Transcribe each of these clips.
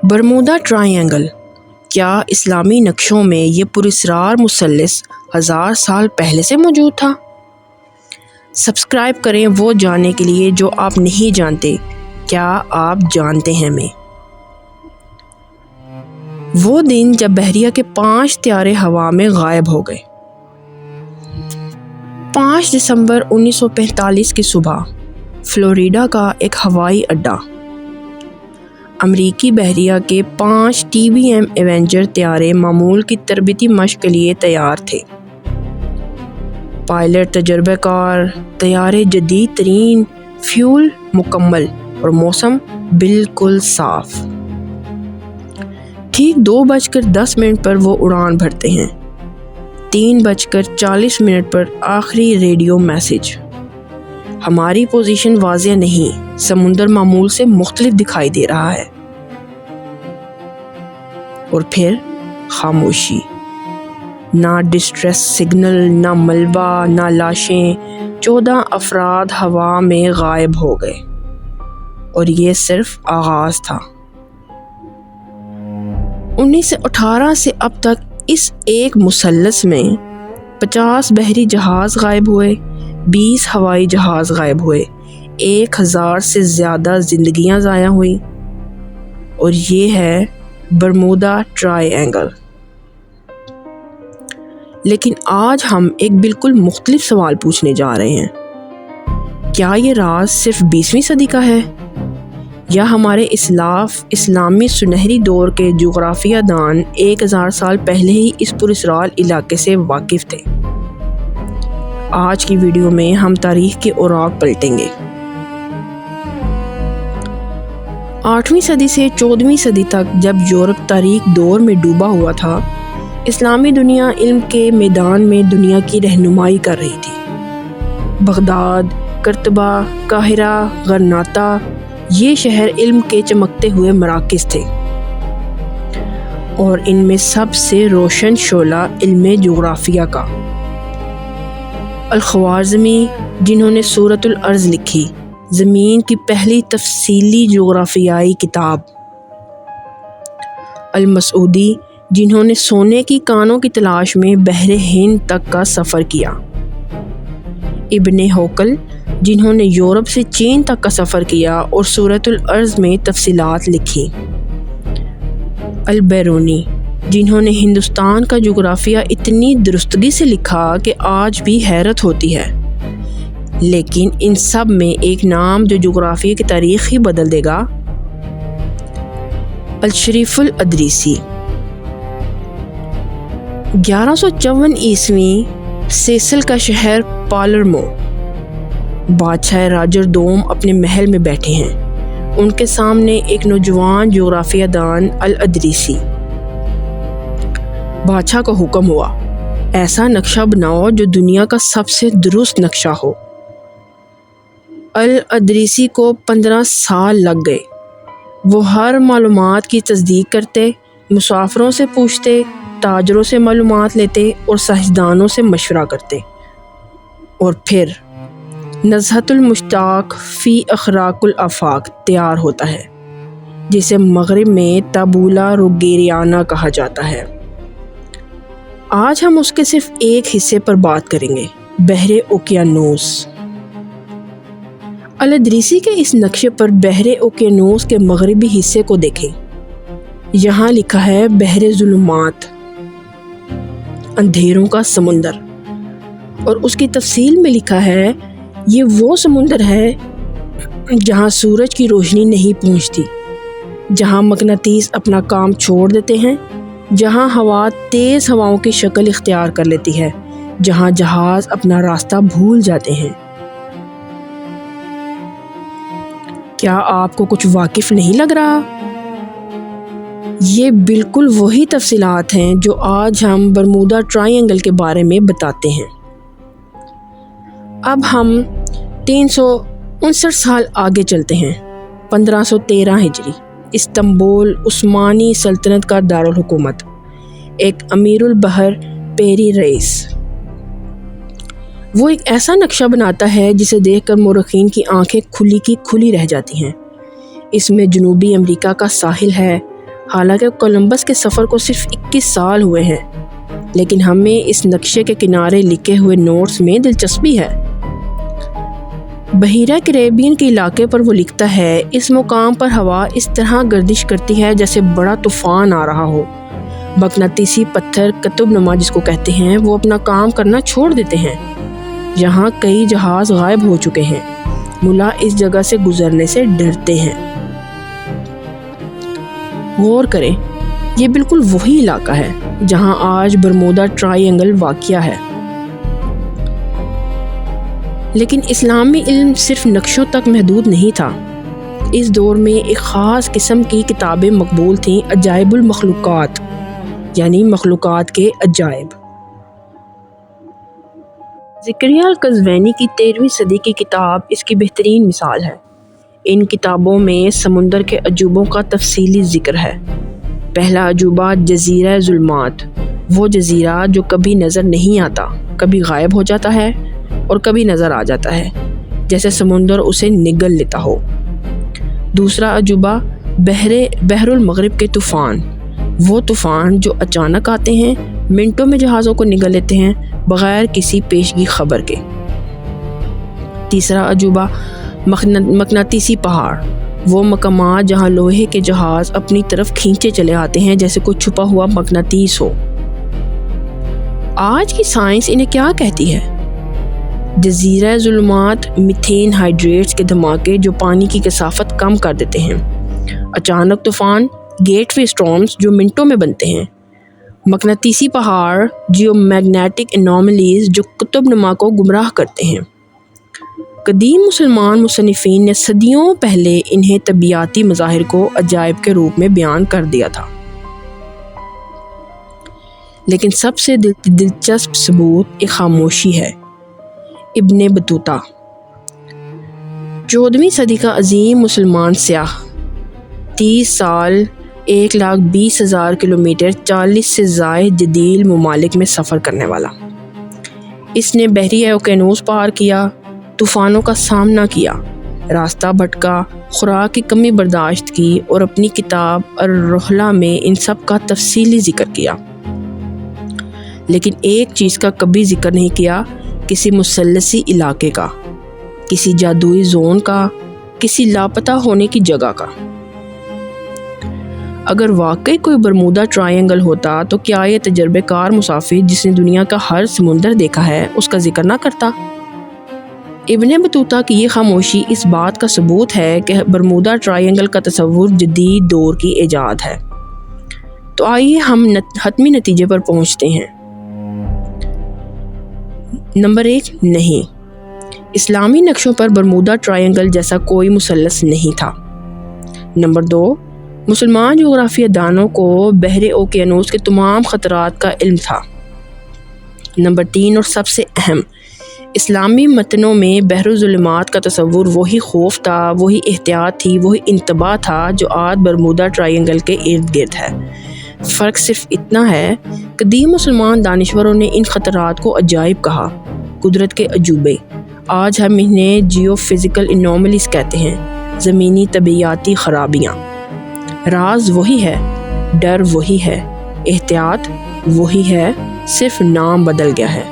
Bermuda try angle, کیا اسلامی نقشوں میں یہ پراسرار مثلث 1000 سال پہلے سے موجود تھا؟ سبسکرائب کریں وہ جاننے کے لیے جو آپ نہیں جانتے، کیا آپ جانتے ہیں میں؟ وہ دن جب بحریہ کے 5 طیارے ہوا میں غائب ہو گئے۔ 5 دسمبر 1945 کی صبح، فلوریڈا کا ایک ہوائی اڈا۔ امریکی بحریہ کے 5 TBM ایونجر طیارے معمول کی تربیتی مشق کے لیے تیار تھے۔ پائلٹ تجربہ کار، طیارے جدید ترین، فیول مکمل اور موسم بالکل صاف۔ ٹھیک 2:10 پر وہ اڑان بھرتے ہیں۔ 3:40 پر آخری ریڈیو میسج: ہماری پوزیشن واضح نہیں، سمندر معمول سے مختلف دکھائی دے رہا ہے۔ اور پھر خاموشی، نہ ڈسٹریس سگنل، نہ ملبہ، نہ لاشیں۔ 14 افراد ہوا میں غائب ہو گئے، اور یہ صرف آغاز تھا۔ 1918 سے اب تک اس ایک مثلث میں 50 بحری جہاز غائب ہوئے، 20 ہوائی جہاز غائب ہوئے، 1000 سے زیادہ زندگیاں ضائع ہوئیں، اور یہ ہے برمودا ٹرائی اینگل۔ لیکن آج ہم ایک بالکل مختلف سوال پوچھنے جا رہے ہیں۔ کیا یہ راز صرف 20ویں صدی کا ہے، یا ہمارے اسلاف اسلامی سنہری دور کے جغرافیہ دان 1000 سال پہلے ہی اس پراسرار علاقے سے واقف تھے؟ آج کی ویڈیو میں ہم تاریخ کے اوراق پلٹیں گے۔ 8ویں صدی سے 14ویں صدی تک جب یورپ تاریک دور میں ڈوبا ہوا تھا، اسلامی دنیا علم کے میدان میں دنیا کی رہنمائی کر رہی تھی۔ بغداد، قرطبہ، قاہرہ، غرناطہ، یہ شہر علم کے چمکتے ہوئے مراکز تھے، اور ان میں سب سے روشن شعلہ علم جغرافیہ کا۔ الخوارزمی، جنہوں نے سورۃ الارض لکھی، زمین کی پہلی تفصیلی جغرافیائی کتاب۔ المسعودی، جنہوں نے سونے کی کانوں کی تلاش میں بحر ہند تک کا سفر کیا۔ ابن ہوکل، جنہوں نے یورپ سے چین تک کا سفر کیا اور سورۃ الارض میں تفصیلات لکھی۔ البیرونی، جنہوں نے ہندوستان کا جغرافیہ اتنی درستگی سے لکھا کہ آج بھی حیرت ہوتی ہے۔ لیکن ان سب میں ایک نام جو جغرافیہ کی تاریخ ہی بدل دے گا: الشریف الادریسی۔ 1154 عیسوی، سیسل کا شہر پالرمو۔ بادشاہ راجر دوم اپنے محل میں بیٹھے ہیں، ان کے سامنے ایک نوجوان جغرافیہ دان الادریسی۔ بادشاہ کا حکم ہوا، ایسا نقشہ بناؤ جو دنیا کا سب سے درست نقشہ ہو۔ الادریسی کو 15 سال لگ گئے۔ وہ ہر معلومات کی تصدیق کرتے، مسافروں سے پوچھتے، تاجروں سے معلومات لیتے اور سائنسدانوں سے مشورہ کرتے، اور پھر نزہۃ المشتاق فی اخراق الآفاق تیار ہوتا ہے، جسے مغرب میں تابولا روگیریانا کہا جاتا ہے۔ آج ہم اس کے صرف ایک حصے پر بات کریں گے: بحر اوقیانوس۔ الادریسی کے اس نقشے پر بحر اوقیانوس کے مغربی حصے کو دیکھیں۔ یہاں لکھا ہے بحر ظلمات، اندھیروں کا سمندر، اور اس کی تفصیل میں لکھا ہے یہ وہ سمندر ہے جہاں سورج کی روشنی نہیں پہنچتی، جہاں مقناطیس اپنا کام چھوڑ دیتے ہیں، جہاں ہوا تیز ہواؤں کی شکل اختیار کر لیتی ہے، جہاں جہاز اپنا راستہ بھول جاتے ہیں۔ کیا آپ کو کچھ واقف نہیں لگ رہا؟ یہ بالکل وہی تفصیلات ہیں جو آج ہم برمودا ٹرائی اینگل کے بارے میں بتاتے ہیں۔ اب ہم 359 سال آگے چلتے ہیں۔ 1513 ہجری، استنبول عثمانی سلطنت کا دارالحکومت۔ ایک امیر البحر پیری رئیس، وہ ایک ایسا نقشہ بناتا ہے جسے دیکھ کر مورخین کی آنکھیں کھلی کی کھلی رہ جاتی ہیں۔ اس میں جنوبی امریکہ کا ساحل ہے۔ حالانکہ کولمبس کے سفر کو صرف 21 سال ہوئے ہیں، لیکن ہمیں اس نقشے کے کنارے لکھے ہوئے نوٹس میں دلچسپی ہے۔ بحیرہ کیریبین کے علاقے پر وہ لکھتا ہے، اس مقام پر ہوا اس طرح گردش کرتی ہے جیسے بڑا طوفان آ رہا ہو۔ مقناطیسی پتھر قطب نما جس کو کہتے ہیں وہ اپنا کام کرنا چھوڑ دیتے ہیں۔ یہاں کئی جہاز غائب ہو چکے ہیں۔ ملا اس جگہ سے گزرنے سے ڈرتے ہیں۔ غور کریں، یہ بالکل وہی علاقہ ہے جہاں آج برمودا ٹرائی اینگل واقع ہے۔ لیکن اسلامی علم صرف نقشوں تک محدود نہیں تھا۔ اس دور میں ایک خاص قسم کی کتابیں مقبول تھیں، عجائب المخلوقات، یعنی مخلوقات کے عجائب۔ زکریا القزوینی کی 13ویں صدی کی کتاب اس کی بہترین مثال ہے۔ ان کتابوں میں سمندر کے عجوبوں کا تفصیلی ذکر ہے۔ پہلا عجوبہ جزیرہ ظلمات، وہ جزیرہ جو کبھی نظر نہیں آتا، کبھی غائب ہو جاتا ہے اور کبھی نظر آ جاتا ہے، جیسے سمندر اسے نگل لیتا ہو۔ دوسرا عجوبہ بحر المغرب کے طوفان، وہ طوفان جو اچانک آتے ہیں، منٹوں میں جہازوں کو نگل لیتے ہیں بغیر کسی پیشگی خبر کے۔ تیسرا عجوبہ مقناطیسی پہاڑ، وہ مقامات جہاں لوہے کے جہاز اپنی طرف کھینچے چلے آتے ہیں جیسے کوئی چھپا ہوا مقناطیس ہو۔ آج کی سائنس انہیں کیا کہتی ہے؟ جزیرہ ظلمات میتھین ہائیڈریٹس کے دھماکے جو پانی کی کثافت کم کر دیتے ہیں، اچانک طوفان گیٹ وے اسٹارمز جو منٹوں میں بنتے ہیں، مقناطیسی پہاڑ جیو میگنیٹک انوملیز جو قطب نما کو گمراہ کرتے ہیں۔ قدیم مسلمان مصنفین نے صدیوں پہلے انہیں طبیعیاتی مظاہر کو عجائب کے روپ میں بیان کر دیا تھا۔ لیکن سب سے دلچسپ ثبوت ایک خاموشی ہے۔ ابن بطوطہ، 14ویں صدی کا عظیم مسلمان سیاح، 30 سال 1,20,000 کلومیٹر 40 سے زائد جدید ممالک میں سفر کرنے والا۔ اس نے بحری اوقیانوس پار کیا، طوفانوں کا سامنا کیا، راستہ بھٹکا، خوراک کی کمی برداشت کی اور اپنی کتاب الرحلہ میں ان سب کا تفصیلی ذکر کیا۔ لیکن ایک چیز کا کبھی ذکر نہیں کیا، کسی مثلثی علاقے کا، کسی جادوئی زون کا، کسی لاپتہ ہونے کی جگہ کا۔ اگر واقعی کوئی برمودا ٹرائی اینگل ہوتا تو کیا یہ تجربہ کار مسافر جس نے دنیا کا ہر سمندر دیکھا ہے اس کا ذکر نہ کرتا؟ ابن بطوطہ کی یہ خاموشی اس بات کا ثبوت ہے کہ برمودا ٹرائی اینگل کا تصور جدید دور کی ایجاد ہے۔ تو آئیے ہم حتمی نتیجے پر پہنچتے ہیں۔ نمبر 1، نہیں، اسلامی نقشوں پر برمودا ٹرائی اینگل جیسا کوئی مثلث نہیں تھا۔ نمبر 2، مسلمان جغرافیہ دانوں کو بحر اوقیانوس کے تمام خطرات کا علم تھا۔ نمبر 3 اور سب سے اہم، اسلامی متنوں میں بحر الظلمات کا تصور وہی خوف تھا، وہی احتیاط تھی، وہی انتباہ تھا جو آج برمودا ٹرائی اینگل کے ارد گرد ہے۔ فرق صرف اتنا ہے، قدیم مسلمان دانشوروں نے ان خطرات کو عجائب کہا، قدرت کے عجوبے۔ آج ہم انہیں جیو فزیکل انوملیز کہتے ہیں، زمینی طبیعیاتی خرابیاں۔ راز وہی ہے، ڈر وہی ہے، احتیاط وہی ہے، صرف نام بدل گیا ہے۔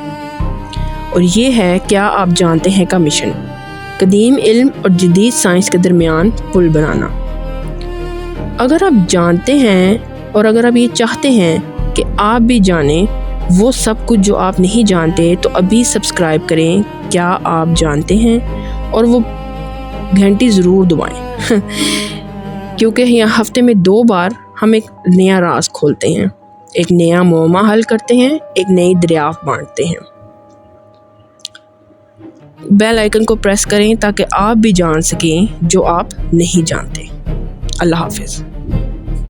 اور یہ ہے کیا آپ جانتے ہیں کا مشن، قدیم علم اور جدید سائنس کے درمیان پل بنانا۔ اگر آپ جانتے ہیں اور اگر آپ یہ چاہتے ہیں کہ آپ بھی جانیں وہ سب کچھ جو آپ نہیں جانتے تو ابھی سبسکرائب کریں کیا آپ جانتے ہیں، اور وہ گھنٹی ضرور دبائیں کیونکہ یہاں ہفتے میں 2 بار ہم ایک نیا راز کھولتے ہیں، ایک نیا معمہ حل کرتے ہیں، ایک نئی دریافت بانٹتے ہیں۔ بیل آئیکن کو پریس کریں تاکہ آپ بھی جان سکیں جو آپ نہیں جانتے۔ اللہ حافظ۔